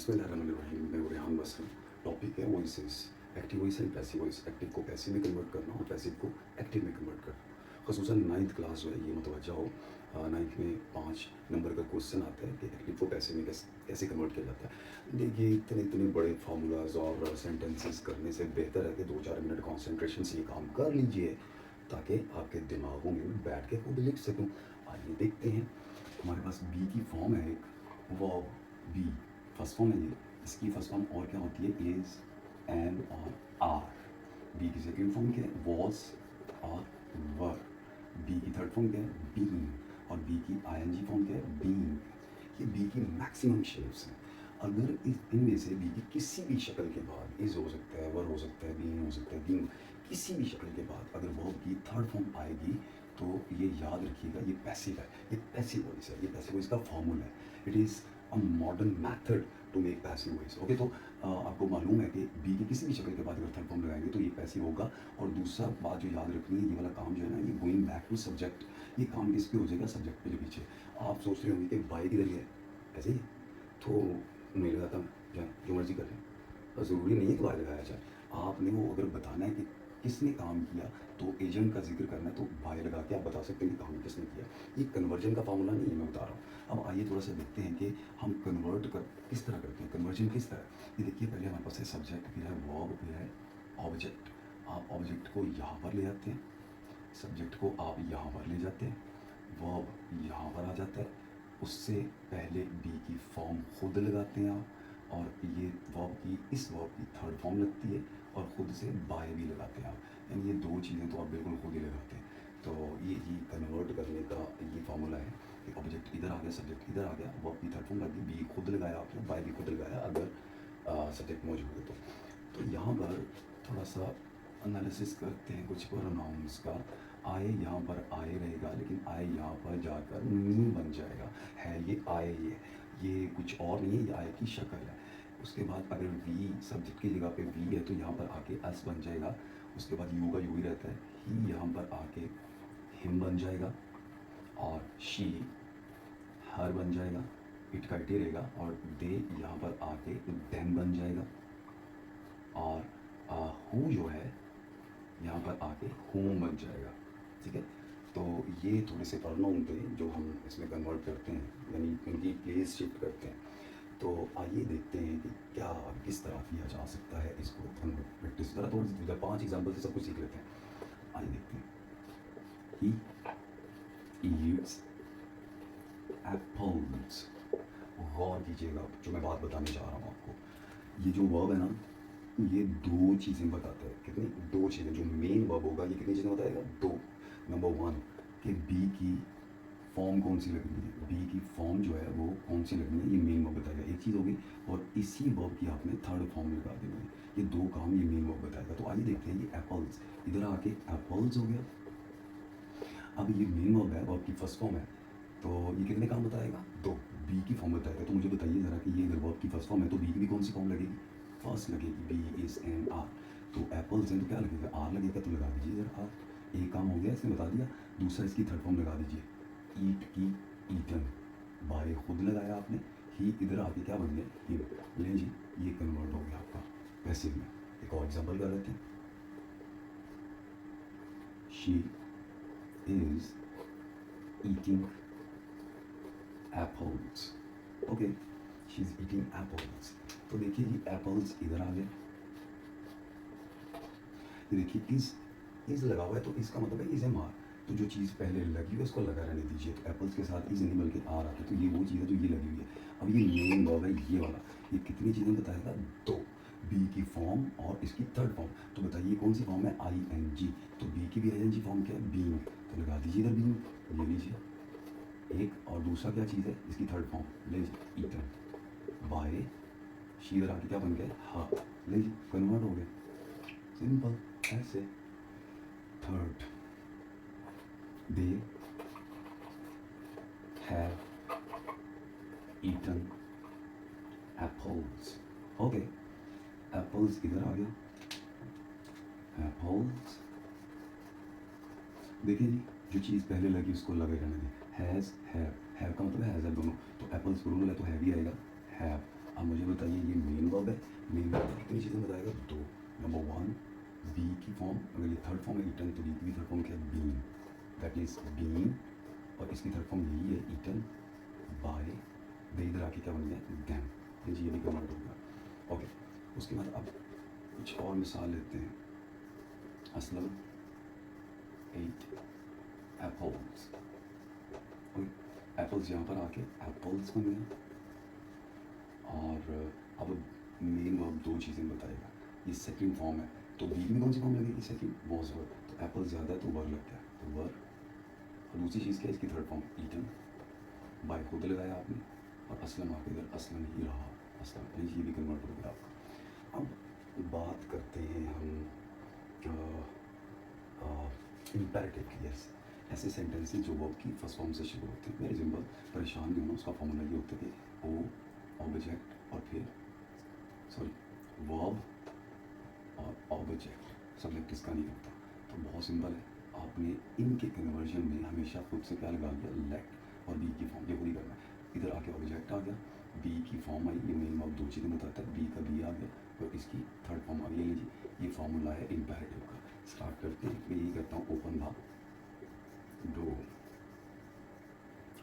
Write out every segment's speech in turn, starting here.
बिस्मिल्लाहिर्रहमानिर्रहीम। मैं रेहान बसरी। टॉपिक है voices, active voice and passive voice. Active को पैसिव में कन्वर्ट करना और पैसिव को एक्टिव में कन्वर्ट करना। खसूसन 9th क्लास जो है ये मुतवज्जा हो। 9th में 5 नंबर का क्वेश्चन आता है कि एक्टिव को पैसिव में कैसे कन्वर्ट किया जाता है। देखिए इतने इतने बड़े फार्मूलाज और सेंटेंसेस करने से बेहतर है कि 2-4 मिनट कॉन्सेंट्रेशन से ये काम कर लीजिए ताकि आपके दिमागों में बैठ के खुद लिख सकूँ। आइए देखते हैं। हमारे पास बी की फॉर्म है एक वर्ब बी, फर्स्ट फॉर्म है ये। इसकी फर्स्ट फॉर्म और क्या होती है? इज, एम और आर। बी की सेकेंड फॉर्म क्या है? वॉज और वर। बी की थर्ड फॉर्म क्या है? बीइंग। और बी की आईएनजी फॉर्म क्या है? बीइंग। ये बी की मैक्सिमम शेप्स हैं। अगर इनमें से बी की किसी भी शक्ल के बाद इज हो सकता है, वर हो सकता है, बीइंग हो सकता है, बीइंग, किसी भी शक्ल के बाद अगर वर्ब की थर्ड फॉर्म आएगी तो ये याद रखिएगा ये पैसिव है, ये पैसिव वॉइस है, ये पैसिव वॉइस का फॉर्मूला है। It is a modern method to make passive voice. Okay, तो आपको मालूम है कि बी की किसी भी शक्ल के बाद अगर थर्ड फॉर्म लगाएंगे तो ये पैसिव होगा। और दूसरा बात जो याद रखनी है, ये वाला काम जो है ना, ये गोइंग बैक टू सब्जेक्ट। ये काम किस पे हो जाएगा? सब्जेक्ट पे जो पीछे। आप सोच रहे होंगे कि बाई किधर है, ऐसे ही तो नहीं लगाता जाए, जो मर्जी कर लें। ज़रूरी नहीं है कि बाई लगाया जाए। आपने वो अगर बताना है कि किसने काम किया तो एजेंट का जिक्र करना है तो बाय लगा के आप बता सकते हैं कि काम किसने किया। ये कन्वर्जन का फार्मूला नहीं है, मैं बता रहा हूँ। अब आइए थोड़ा सा देखते हैं कि हम कन्वर्ट कर किस तरह करते हैं, कन्वर्जन किस तरह। ये देखिए, पहले हमारे पास है सब्जेक्ट, फिर है वर्ब, फिर है ऑब्जेक्ट। आप ऑब्जेक्ट को यहाँ पर ले आते हैं, सब्जेक्ट को आप यहाँ पर ले जाते हैं, वर्ब यहाँ पर आ जाता है। उससे पहले बी की फॉर्म खुद लगाते हैं आप, और ये वर्ब की, इस वर्ब की थर्ड फॉर्म लगती है और ख़ुद से बाय भी लगाते हैं आप। यानी ये दो चीज़ें तो आप बिल्कुल खुद ही लगाते हैं। तो ये ही कन्वर्ट करने का ये फार्मूला है कि ऑब्जेक्ट इधर आ गया, सब्जेक्ट इधर आ गया, वर्ब की थर्ड फॉर्म लगी, बी खुद लगाया आपने, बाय भी खुद लगाया अगर सब्जेक्ट मौजूद है तो यहाँ पर थोड़ा सा एनालिसिस करते हैं कुछ प्रोनाउंस का। आए यहाँ पर आए रहेगा, लेकिन आए यहाँ पर जाकर मी बन जाएगा। है ये आए, ये कुछ और नहीं है, ये आए की शक्ल है। उसके बाद अगर वी सब्जेक्ट की जगह पे वी है तो यहाँ पर आके एस बन जाएगा। उसके बाद यू का यू ही रहता है, ही यहाँ पर आके हिम बन जाएगा, और शी हर बन जाएगा, इट का इट ही रहेगा, और दे यहाँ पर आके देम बन जाएगा, और हु जो है यहाँ पर आके होम बन जाएगा। ठीक है, तो ये थोड़े से प्रोनाउन थे जो हम इसमें कन्वर्ट करते हैं, यानी इनकी प्लेस शिफ्ट करते हैं। तो आइए देखते हैं कि क्या किस तरह किया जा सकता है इसको कन्वर्ट। प्रैक्टिस जरा थोड़ी सी 5 एग्जाम्पल से सब कुछ सीख लेते हैं। आइए देखते हैं। He eats apples. गौर कीजिएगा जो मैं बात बताने जा रहा हूँ आपको। ये जो वर्ब है ना, ये दो चीज़ें बताता है। कितनी? दो चीज़ें। जो मेन वर्ब होगा ये कितनी चीज़ें बताएगा? दो। नंबर 1 कि बी की फॉर्म कौन सी लगनी है, बी की फॉर्म जो है वो कौन सी लगनी है, ये मेन वर्ब बताएगा, एक चीज़ होगी। और इसी वर्ब की आपने थर्ड फॉर्म लगा देनी है। ये दो काम ये मेन वर्ब बताएगा। तो आइए देखते हैं। ये एप्पल्स, इधर आके एप्पल्स हो गया। अब ये मेन वर्ब है, वर्ब की फर्स्ट फॉर्म है, तो ये कितने काम बताएगा? दो। बी की फॉर्म बताएगा। तो मुझे बताइए ज़रा कि ये अगर वर्ब की फर्स्ट फॉर्म है तो बी की भी कौन सी फॉर्म लगेगी? फर्स्ट लगेगी, बी इज एन आर। तो एप्पल्स हैं तो क्या लगेगा? आर लगेगा, तो लगा दीजिए इधर आर। एक काम हो गया, इसने बता दिया। दूसरा इसकी थर्ड फॉर्म लगा दीजिए, ईट की ईटन। बाय खुद लगाया आपने, ही इधर आके क्या बन गया? ही। लें जी, ये कन्वर्ट हो गया आपका पैसिव में। एक और एग्जाम्पल कर लेते हैं। She is eating apples. Okay, she is eating apples. तो देखिए जी, एप्पल्स इधर आ गए। ये देखिए इज लगा हुआ है, तो इसका मतलब है इज एम आर। तो जो चीज़ पहले लगी हुई उसको लगा रहने दीजिए। तो एप्पल्स के साथ इज नहीं बल्कि आर आके, तो ये वो चीज़ है जो ये लगी हुई है। अब ये मेन वर्ब है ये वाला, ये कितनी चीज़ें बताएगा? दो। बी की फॉर्म और इसकी थर्ड फॉर्म। तो बताइए कौन सी फॉर्म है? I N G. तो बी की भी आई एन जी फॉर्म क्या है? बीइंग। तो लगा दीजिए इधर बीइंग, ले लीजिए एक। और दूसरा क्या चीज़ है? इसकी थर्ड फॉर्म, ले लीजिए ईटन। बाय शी इधर आके क्या बन गया? हाँ, ले लीजिए, कन्वर्ट हो गया। सिंपल ऐसे। Third, they have eaten apples. Okay, apples इधर आ गया, एप्पल्स। देखिए जी, जो चीज़ पहले लगी उसको लगे रहने दें। हैज़ हैव, हैव का मतलब है हैज़ है दोनों। तो एप्पल्स प्लूरल है तो हैव ही आएगा, हैव। अब मुझे बताइए ये मेन वर्ब है, मेन वर्ब कितनी चीज़ें बताएगा? दो। नंबर वन, बी की फॉर्म, अगर ये थर्ड फॉर्म है ईटन, तो बी की भी थर्ड फॉर्म क्या है? बीन, दैट मीन्स बीन, और इसकी थर्ड फॉर्म यही है ईटन बाय, दे इधर आके क्या बन गया? दैम। जी ये भी कन्वर्ट हो गया। ओके, उसके बाद अब कुछ और मिसाल लेते हैं। असलम एट एप्पल्स, एप्पल्स यहाँ पर आके एप्पल्स बन गए। और अब मेन वर्ब दो चीज़ें बताएगा, ये सेकंड फॉर्म है, तो बी में कौन सी फॉर्म लगेगी? सेकंड, वॉज वर्ब, तो एप्पल ज़्यादा है तो वर्ब लग गया, तो वर्ब। और दूसरी चीज़ क्या है? इसकी थर्ड फॉर्म ईटन बाय, खुद लगाया आपने, और असलम आके इधर असलम ही रहा, असलम, ये भी कन्वर्ट हो गया आपका। अब बात करते हैं हम इम्पेरेटिव की। यस, ऐसे सेंटेंसेस जो वर्ब की फर्स्ट फॉर्म से शुरू होते हैं, वेरी सिंपल, परेशान नहीं होना, उसका फॉर्मूला ये होता है कि ओ ऑब्जेक्ट और फिर सॉरी वर्ब और ऑब्जेक्ट, सब्जेक्ट इसका नहीं होता, तो बहुत सिंपल है। आपने इनके कन्वर्जन में हमेशा खुद से क्या लगा लिया? लेट और बी की फॉर्म, ये खुद ही करना है। इधर आके ऑब्जेक्ट आ गया, बी की फॉर्म आई, ये मेन वर्ब दो चीज़ें बताता है, बी का बी आ गया, और इसकी थर्ड फॉर्म आ गई। लीजिए, ये फार्मूला है इम्पेरेटिव का। स्टार्ट करते हैं, मैं यही करता हूँ, ओपन द डोर।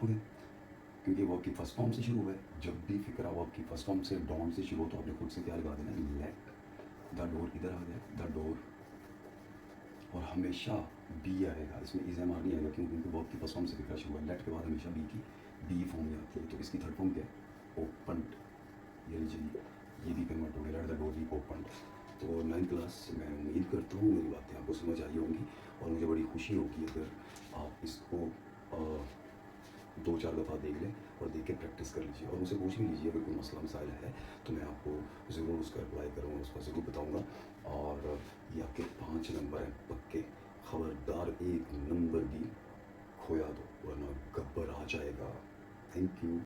ओके, क्योंकि वर्ब की फर्स्ट फॉर्म से शुरू हुआ है, जब भी फिक्रा वर्ब की फर्स्ट फॉर्म से डॉन से शुरू हो, तो आपने खुद से क्या लगा देना? लेट द डोर, इधर आ गया द डोर, और हमेशा बी आएगा, इसमें इज एम आर नहीं आएगा, क्योंकि वर्ब की फर्स्ट फॉर्म से फिक्रा शुरू हुआ है। लेट के बाद हमेशा बी की बी फॉर्म में आती है, तो इसकी थर्ड फॉर्म क्या है? ओपन। ये लीजिए, ये भी कन्वर्ट हो गया, let the door be open. तो 9th क्लास, मैं उम्मीद करता हूँ मेरी बातें आपको समझ आई होंगी, और मुझे बड़ी खुशी होगी अगर आप इसको 2-4 दफ़ा देख लें और देख के प्रैक्टिस कर लीजिए, और मुझसे पूछ भी लीजिए अगर कोई मसला मसाइल है, तो मैं आपको ज़रूर उसका रिप्लाई करूँगा, उसका ज़रूर बताऊँगा। और ये आपके 5 नंबर हैं पक्के, खबरदार एक नंबर भी खोया दो वरना गब्बर आ जाएगा। Thank you.